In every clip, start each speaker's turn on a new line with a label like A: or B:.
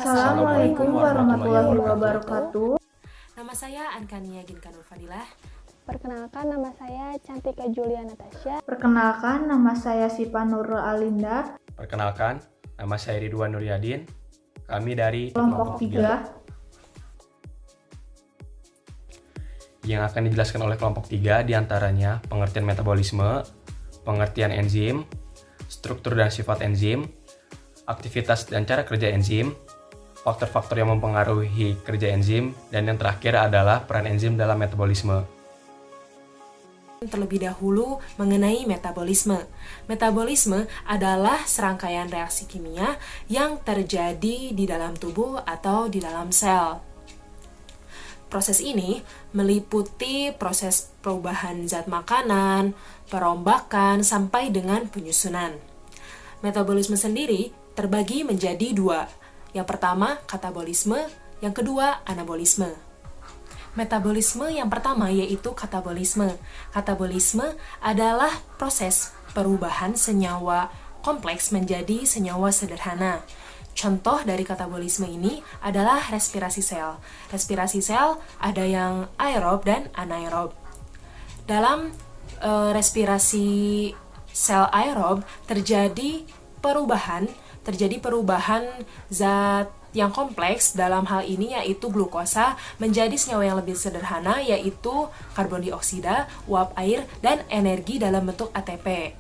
A: Assalamualaikum warahmatullahi wabarakatuh.
B: Nama saya Ankania Ginkanul Fadilah.
C: Perkenalkan, nama saya Cantika Julia Natasha.
A: Perkenalkan, nama saya Sipa Nurul Alinda.
D: Perkenalkan, nama saya Ridwan Nuryadin. Kami dari
A: Kelompok 3.
D: Yang akan dijelaskan oleh kelompok 3 diantaranya pengertian metabolisme, pengertian enzim, struktur dan sifat enzim, aktivitas dan cara kerja enzim, faktor-faktor yang mempengaruhi kerja enzim, dan yang terakhir adalah peran enzim dalam metabolisme.
B: Terlebih dahulu mengenai metabolisme. Metabolisme adalah serangkaian reaksi kimia yang terjadi di dalam tubuh atau di dalam sel. Proses ini meliputi proses perubahan zat makanan, perombakan, sampai dengan penyusunan. Metabolisme sendiri terbagi menjadi dua. Yang pertama, katabolisme, yang kedua, anabolisme. Metabolisme yang pertama yaitu katabolisme. Katabolisme adalah proses perubahan senyawa kompleks menjadi senyawa sederhana. Contoh dari katabolisme ini adalah respirasi sel. Respirasi sel ada yang aerob dan anaerob. Dalam respirasi sel aerob terjadi perubahan zat yang kompleks, dalam hal ini yaitu glukosa, menjadi senyawa yang lebih sederhana yaitu karbon dioksida, uap air, dan energi dalam bentuk ATP.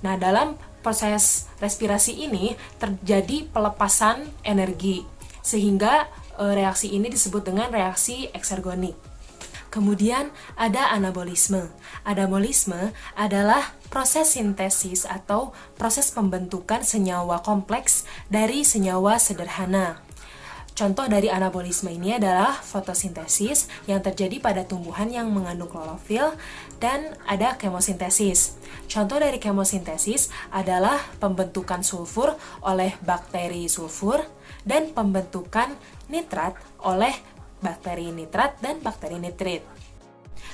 B: Nah, dalam proses respirasi ini terjadi pelepasan energi, sehingga reaksi ini disebut dengan reaksi eksergonik. Kemudian ada anabolisme. Anabolisme adalah proses sintesis atau proses pembentukan senyawa kompleks dari senyawa sederhana. Contoh dari anabolisme ini adalah fotosintesis yang terjadi pada tumbuhan yang mengandung klorofil, dan ada kemosintesis. Contoh dari kemosintesis adalah pembentukan sulfur oleh bakteri sulfur dan pembentukan nitrat oleh bakteri nitrat dan bakteri nitrit.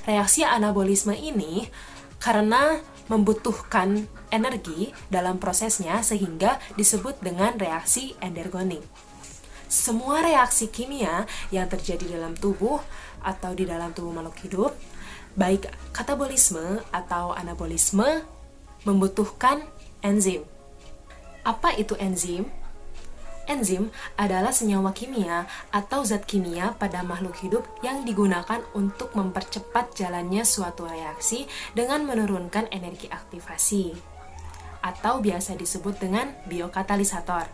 B: Reaksi anabolisme ini karena membutuhkan energi dalam prosesnya sehingga disebut dengan reaksi endergonik. Semua reaksi kimia yang terjadi dalam tubuh atau di dalam tubuh makhluk hidup, baik katabolisme atau anabolisme, membutuhkan enzim. Apa itu enzim? Enzim adalah senyawa kimia atau zat kimia pada makhluk hidup yang digunakan untuk mempercepat jalannya suatu reaksi dengan menurunkan energi aktivasi, atau biasa disebut dengan biokatalisator.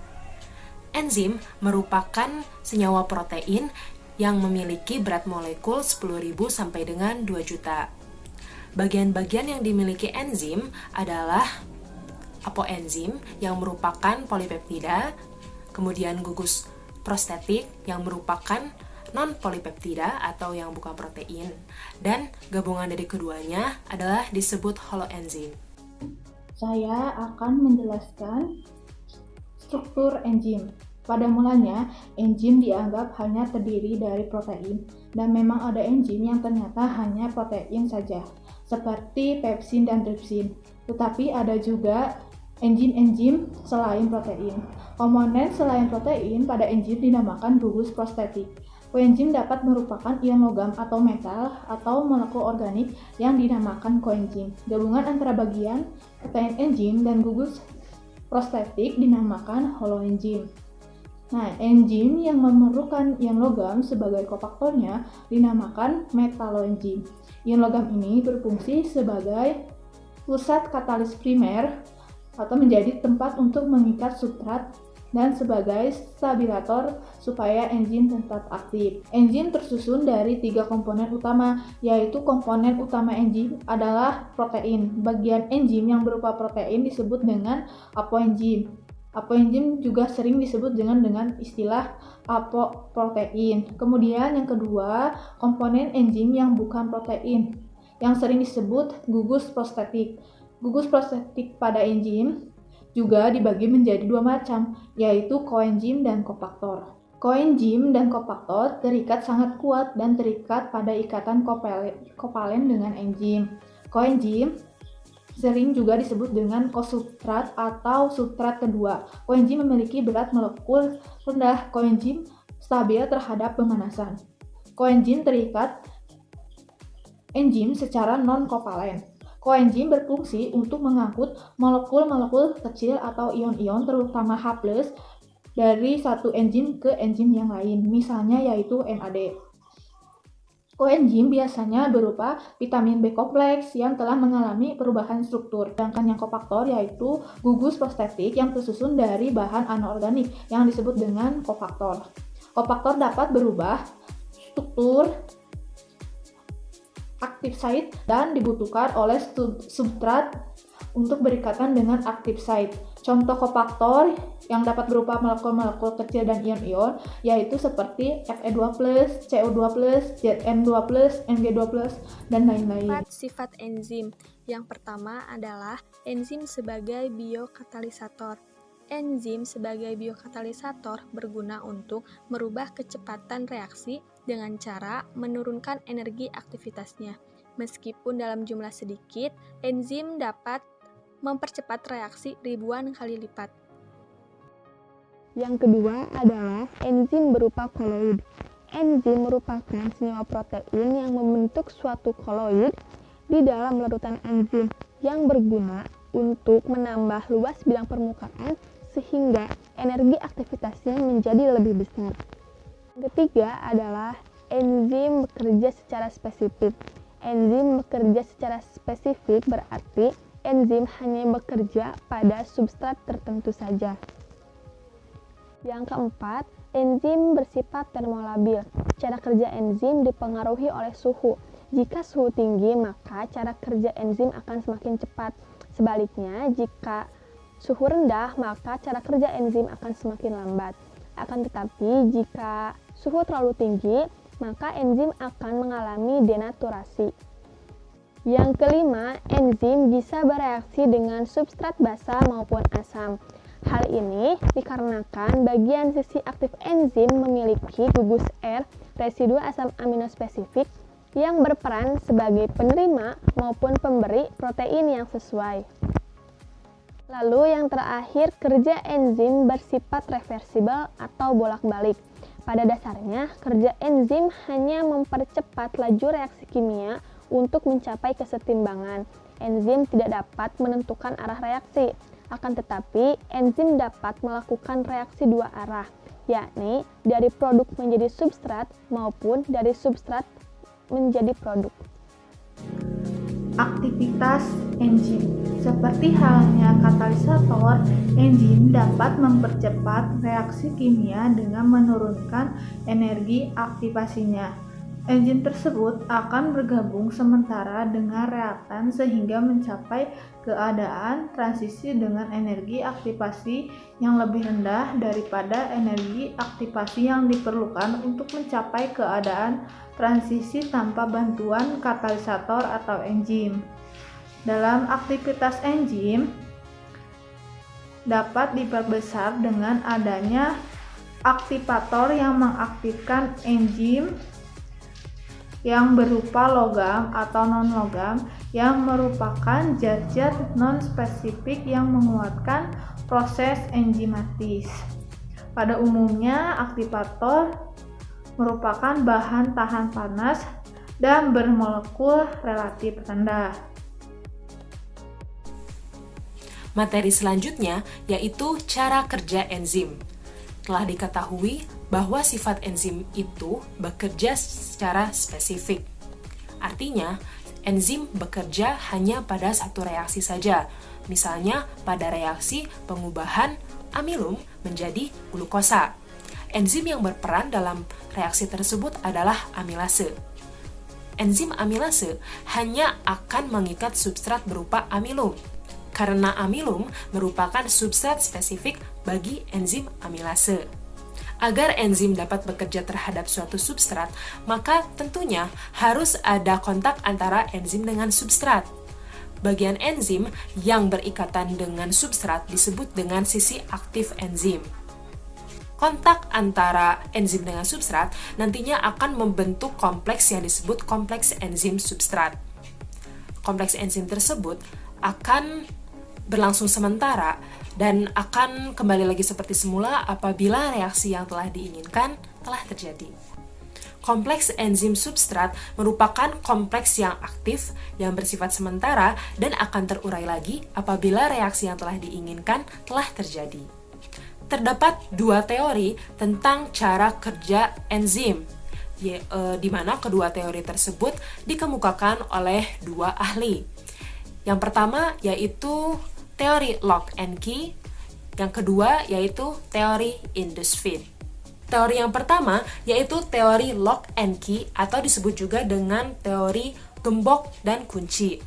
B: Enzim merupakan senyawa protein yang memiliki berat molekul 10.000 sampai dengan 2 juta. Bagian-bagian yang dimiliki enzim adalah apoenzim yang merupakan polipeptida, kemudian gugus prostetik yang merupakan non-polipeptida atau yang bukan protein, dan gabungan dari keduanya adalah disebut holoenzim.
A: Saya akan menjelaskan struktur enzim. Pada mulanya, enzim dianggap hanya terdiri dari protein, dan memang ada enzim yang ternyata hanya protein saja, seperti pepsin dan tripsin. Tetapi ada juga enzim-enzim selain protein. Komponen selain protein pada enzim dinamakan gugus prostetik. Koenzim dapat merupakan ion logam atau metal atau molekul organik yang dinamakan koenzim. Gabungan antara bagian protein enzim dan gugus prostetik dinamakan holoenzim. Nah, enzim yang memerlukan ion logam sebagai kofaktornya dinamakan metaloenzim. Ion logam ini berfungsi sebagai pusat katalis primer atau menjadi tempat untuk mengikat substrat dan sebagai stabilator supaya enzim tetap aktif. Enzim tersusun dari 3 komponen utama, yaitu komponen utama enzim adalah protein. Bagian enzim yang berupa protein disebut dengan apoenzim. Apoenzim juga sering disebut dengan istilah apoprotein. Kemudian yang kedua, komponen enzim yang bukan protein, yang sering disebut gugus prostetik. Gugus prostetik pada enzim juga dibagi menjadi 2 macam, yaitu koenzim dan kofaktor. Koenzim dan kofaktor terikat sangat kuat dan terikat pada ikatan kovalen dengan enzim. Koenzim sering juga disebut dengan kosubstrat atau substrat kedua. Koenzim memiliki berat molekul rendah. Koenzim stabil terhadap pemanasan. Koenzim terikat enzim secara non-kovalen. Koenzim berfungsi untuk mengangkut molekul-molekul kecil atau ion-ion, terutama H+, dari satu enzim ke enzim yang lain, misalnya yaitu NAD. Koenzim biasanya berupa vitamin B kompleks yang telah mengalami perubahan struktur. Sedangkan yang kofaktor yaitu gugus prostetik yang tersusun dari bahan anorganik yang disebut dengan kofaktor. Kofaktor dapat berubah struktur aktif site dan dibutuhkan oleh substrat untuk berikatan dengan aktif site. Contoh kofaktor yang dapat berupa molekul-molekul kecil dan ion-ion yaitu seperti Fe2+, CO2+, Zn2+, Mg2+, dan lain-lain.
C: Sifat enzim. Yang pertama adalah enzim sebagai biokatalisator. Enzim sebagai biokatalisator berguna untuk merubah kecepatan reaksi dengan cara menurunkan energi aktivitasnya. Meskipun dalam jumlah sedikit, enzim dapat mempercepat reaksi ribuan kali lipat. Yang kedua adalah enzim berupa koloid. Enzim merupakan senyawa protein yang membentuk suatu koloid di dalam larutan enzim yang berguna untuk menambah luas bidang permukaan sehingga energi aktivitasnya menjadi lebih besar. Yang ketiga adalah enzim bekerja secara spesifik. Enzim bekerja secara spesifik berarti enzim hanya bekerja pada substrat tertentu saja. Yang keempat, enzim bersifat termolabil. Cara kerja enzim dipengaruhi oleh suhu. Jika suhu tinggi, maka cara kerja enzim akan semakin cepat. Sebaliknya, jika suhu rendah, maka cara kerja enzim akan semakin lambat. Akan tetapi, jika suhu terlalu tinggi, maka enzim akan mengalami denaturasi. Yang kelima, enzim bisa bereaksi dengan substrat basa maupun asam. Hal ini dikarenakan bagian sisi aktif enzim memiliki gugus R, residu asam amino spesifik, yang berperan sebagai penerima maupun pemberi protein yang sesuai. Lalu yang terakhir, kerja enzim bersifat reversibel atau bolak-balik. Pada dasarnya, kerja enzim hanya mempercepat laju reaksi kimia untuk mencapai kesetimbangan. Enzim tidak dapat menentukan arah reaksi. Akan tetapi, enzim dapat melakukan reaksi dua arah, yakni dari produk menjadi substrat maupun dari substrat menjadi produk.
A: Aktivitas enzim. Seperti halnya katalisator, enzim dapat mempercepat reaksi kimia dengan menurunkan energi aktivasinya. Enzim tersebut akan bergabung sementara dengan reaktan sehingga mencapai keadaan transisi dengan energi aktivasi yang lebih rendah daripada energi aktivasi yang diperlukan untuk mencapai keadaan transisi tanpa bantuan katalisator atau enzim. Dalam aktivitas enzim dapat diperbesar dengan adanya aktivator yang mengaktifkan enzim yang berupa logam atau non-logam yang merupakan zat-zat non-spesifik yang menguatkan proses enzimatis. Pada umumnya, aktivator merupakan bahan tahan panas dan bermolekul relatif rendah.
B: Materi selanjutnya yaitu cara kerja enzim. Telah diketahui bahwa sifat enzim itu bekerja secara spesifik. Artinya, enzim bekerja hanya pada satu reaksi saja, misalnya pada reaksi pengubahan amilum menjadi glukosa. Enzim yang berperan dalam reaksi tersebut adalah amilase. Enzim amilase hanya akan mengikat substrat berupa amilum, karena amilum merupakan substrat spesifik bagi enzim amilase. Agar enzim dapat bekerja terhadap suatu substrat, maka tentunya harus ada kontak antara enzim dengan substrat. Bagian enzim yang berikatan dengan substrat disebut dengan sisi aktif enzim. Kontak antara enzim dengan substrat nantinya akan membentuk kompleks yang disebut kompleks enzim substrat. Kompleks enzim tersebut akan berlangsung sementara dan akan kembali lagi seperti semula apabila reaksi yang telah diinginkan telah terjadi. Kompleks enzim substrat merupakan kompleks yang aktif, yang bersifat sementara, dan akan terurai lagi apabila reaksi yang telah diinginkan telah terjadi. Terdapat dua teori tentang cara kerja enzim, di mana kedua teori tersebut dikemukakan oleh dua ahli. Yang pertama yaitu teori lock and key, yang kedua yaitu teori Indus-Feed. Teori yang pertama yaitu teori lock and key atau disebut juga dengan teori gembok dan kunci.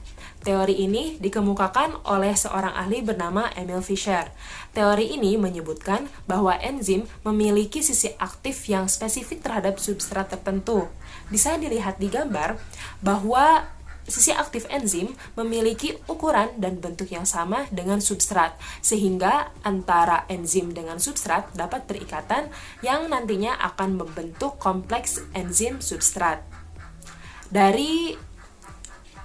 B: Teori ini dikemukakan oleh seorang ahli bernama Emil Fischer. Teori ini menyebutkan bahwa enzim memiliki sisi aktif yang spesifik terhadap substrat tertentu. Bisa dilihat di gambar bahwa sisi aktif enzim memiliki ukuran dan bentuk yang sama dengan substrat, sehingga antara enzim dengan substrat dapat berikatan yang nantinya akan membentuk kompleks enzim substrat. Dari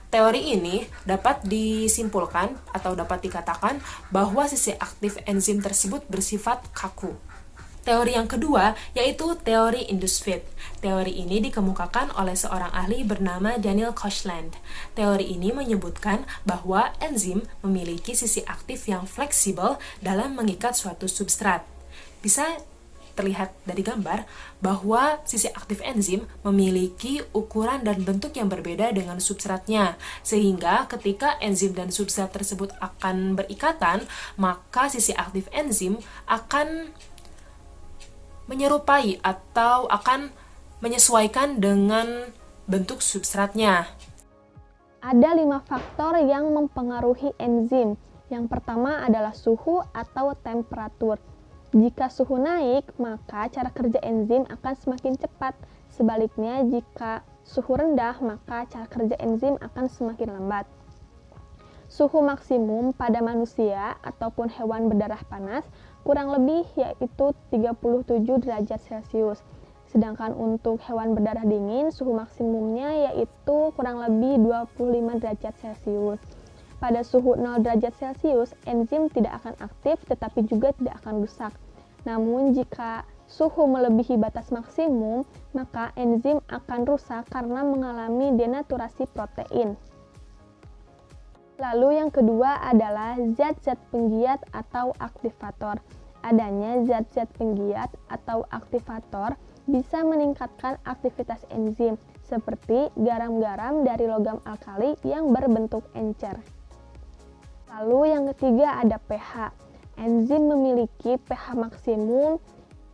B: teori ini dapat disimpulkan atau dapat dikatakan bahwa sisi aktif enzim tersebut bersifat kaku. Teori yang kedua yaitu teori Indus-Feed. Teori ini dikemukakan oleh seorang ahli bernama Daniel Koshland. Teori ini menyebutkan bahwa enzim memiliki sisi aktif yang fleksibel dalam mengikat suatu substrat. Bisa terlihat dari gambar bahwa sisi aktif enzim memiliki ukuran dan bentuk yang berbeda dengan substratnya, sehingga ketika enzim dan substrat tersebut akan berikatan, maka sisi aktif enzim akan menyerupai atau akan menyesuaikan dengan bentuk substratnya.
C: Ada 5 faktor yang mempengaruhi enzim. Yang pertama adalah suhu atau temperatur. Jika suhu naik, maka cara kerja enzim akan semakin cepat. Sebaliknya, jika suhu rendah, maka cara kerja enzim akan semakin lambat. Suhu maksimum pada manusia ataupun hewan berdarah panas kurang lebih yaitu 37 derajat Celcius. Sedangkan untuk hewan berdarah dingin, suhu maksimumnya yaitu kurang lebih 25 derajat Celcius. Pada suhu 0 derajat Celcius, enzim tidak akan aktif tetapi juga tidak akan rusak. Namun jika suhu melebihi batas maksimum, maka enzim akan rusak karena mengalami denaturasi protein. Lalu yang kedua adalah zat-zat penggiat atau aktivator. Adanya zat-zat penggiat atau aktivator bisa meningkatkan aktivitas enzim, seperti garam-garam dari logam alkali yang berbentuk encer. Lalu yang ketiga ada pH. Enzim memiliki pH maksimum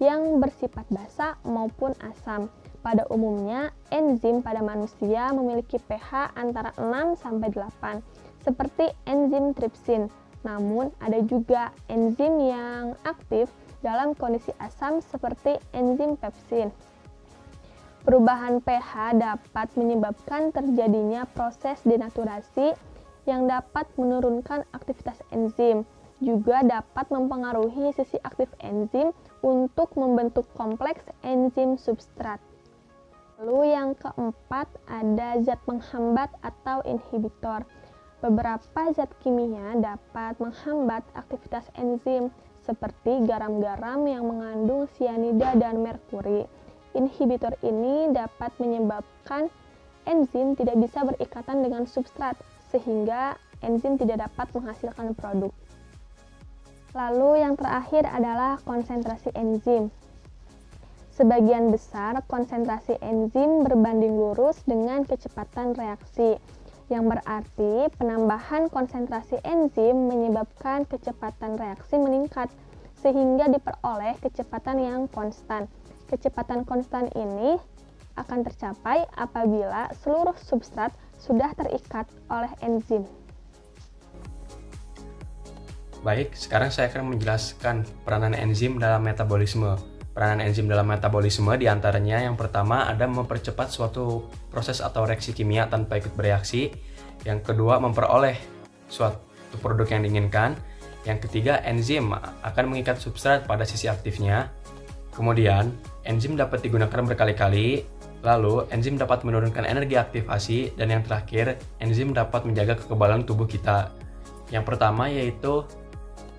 C: yang bersifat basa maupun asam. Pada umumnya, enzim pada manusia memiliki pH antara 6 sampai 8. Seperti enzim tripsin. Namun, ada juga enzim yang aktif dalam kondisi asam seperti enzim pepsin. Perubahan pH dapat menyebabkan terjadinya proses denaturasi yang dapat menurunkan aktivitas enzim. Juga dapat mempengaruhi sisi aktif enzim untuk membentuk kompleks enzim substrat. Lalu yang keempat ada zat penghambat atau inhibitor. Beberapa zat kimia dapat menghambat aktivitas enzim, seperti garam-garam yang mengandung sianida dan merkuri. Inhibitor ini dapat menyebabkan enzim tidak bisa berikatan dengan substrat, sehingga enzim tidak dapat menghasilkan produk. Lalu yang terakhir adalah konsentrasi enzim. Sebagian besar konsentrasi enzim berbanding lurus dengan kecepatan reaksi, yang berarti penambahan konsentrasi enzim menyebabkan kecepatan reaksi meningkat, sehingga diperoleh kecepatan yang konstan. Kecepatan konstan ini akan tercapai apabila seluruh substrat sudah terikat oleh enzim.
D: Baik, sekarang saya akan menjelaskan peranan enzim dalam metabolisme. Peranan enzim dalam metabolisme diantaranya yang pertama ada mempercepat suatu proses atau reaksi kimia tanpa ikut bereaksi. Yang kedua, memperoleh suatu produk yang diinginkan. Yang ketiga, enzim akan mengikat substrat pada sisi aktifnya. Kemudian, enzim dapat digunakan berkali-kali. Lalu, enzim dapat menurunkan energi aktivasi. Dan yang terakhir, enzim dapat menjaga kekebalan tubuh kita. Yang pertama yaitu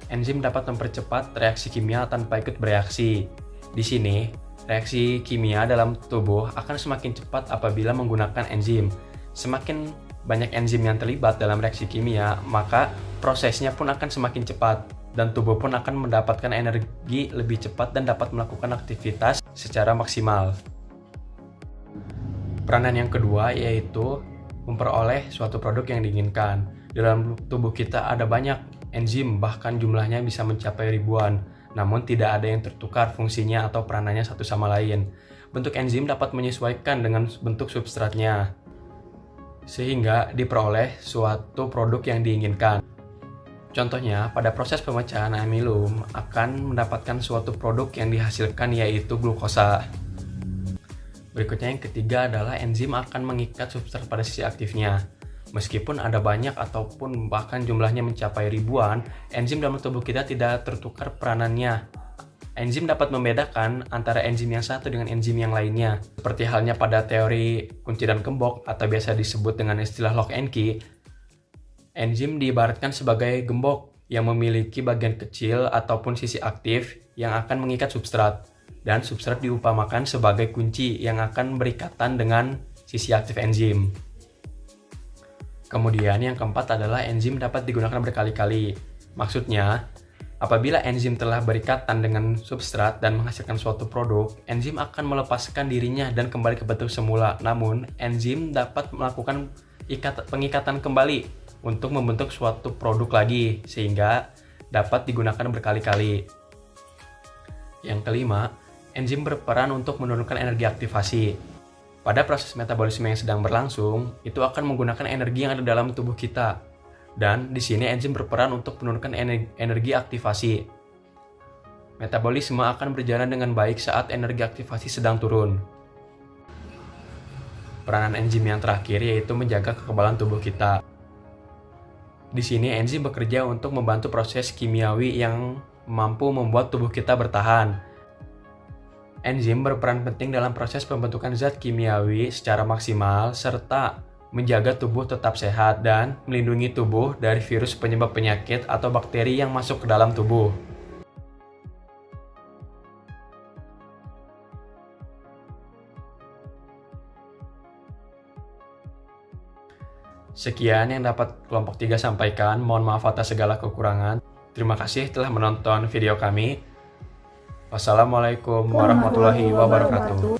D: enzim dapat mempercepat reaksi kimia tanpa ikut bereaksi. Di sini, reaksi kimia dalam tubuh akan semakin cepat apabila menggunakan enzim. Semakin banyak enzim yang terlibat dalam reaksi kimia, maka prosesnya pun akan semakin cepat dan tubuh pun akan mendapatkan energi lebih cepat dan dapat melakukan aktivitas secara maksimal. Peranan yang kedua yaitu memperoleh suatu produk yang diinginkan. Dalam tubuh kita ada banyak enzim, bahkan jumlahnya bisa mencapai ribuan, namun tidak ada yang tertukar fungsinya atau peranannya satu sama lain. Bentuk enzim dapat menyesuaikan dengan bentuk substratnya, sehingga diperoleh suatu produk yang diinginkan. Contohnya, pada proses pemecahan amilum akan mendapatkan suatu produk yang dihasilkan yaitu glukosa. Berikutnya yang ketiga adalah enzim akan mengikat substrat pada sisi aktifnya. Meskipun ada banyak ataupun bahkan jumlahnya mencapai ribuan, enzim dalam tubuh kita tidak tertukar peranannya. Enzim dapat membedakan antara enzim yang satu dengan enzim yang lainnya. Seperti halnya pada teori kunci dan gembok atau biasa disebut dengan istilah lock and key, enzim diibaratkan sebagai gembok yang memiliki bagian kecil ataupun sisi aktif yang akan mengikat substrat, dan substrat diupamakan sebagai kunci yang akan berikatan dengan sisi aktif enzim. Kemudian yang keempat adalah enzim dapat digunakan berkali-kali. Maksudnya, apabila enzim telah berikatan dengan substrat dan menghasilkan suatu produk, enzim akan melepaskan dirinya dan kembali ke bentuk semula. Namun, enzim dapat melakukan pengikatan kembali untuk membentuk suatu produk lagi, sehingga dapat digunakan berkali-kali. Yang kelima, enzim berperan untuk menurunkan energi aktivasi. Pada proses metabolisme yang sedang berlangsung, itu akan menggunakan energi yang ada dalam tubuh kita. Dan di sini enzim berperan untuk menurunkan energi aktivasi. Metabolisme akan berjalan dengan baik saat energi aktivasi sedang turun. Peranan enzim yang terakhir yaitu menjaga kekebalan tubuh kita. Di sini enzim bekerja untuk membantu proses kimiawi yang mampu membuat tubuh kita bertahan. Enzim berperan penting dalam proses pembentukan zat kimiawi secara maksimal serta menjaga tubuh tetap sehat dan melindungi tubuh dari virus penyebab penyakit atau bakteri yang masuk ke dalam tubuh. Sekian yang dapat kelompok 3 sampaikan. Mohon maaf atas segala kekurangan. Terima kasih telah menonton video kami. Wassalamualaikum warahmatullahi wabarakatuh.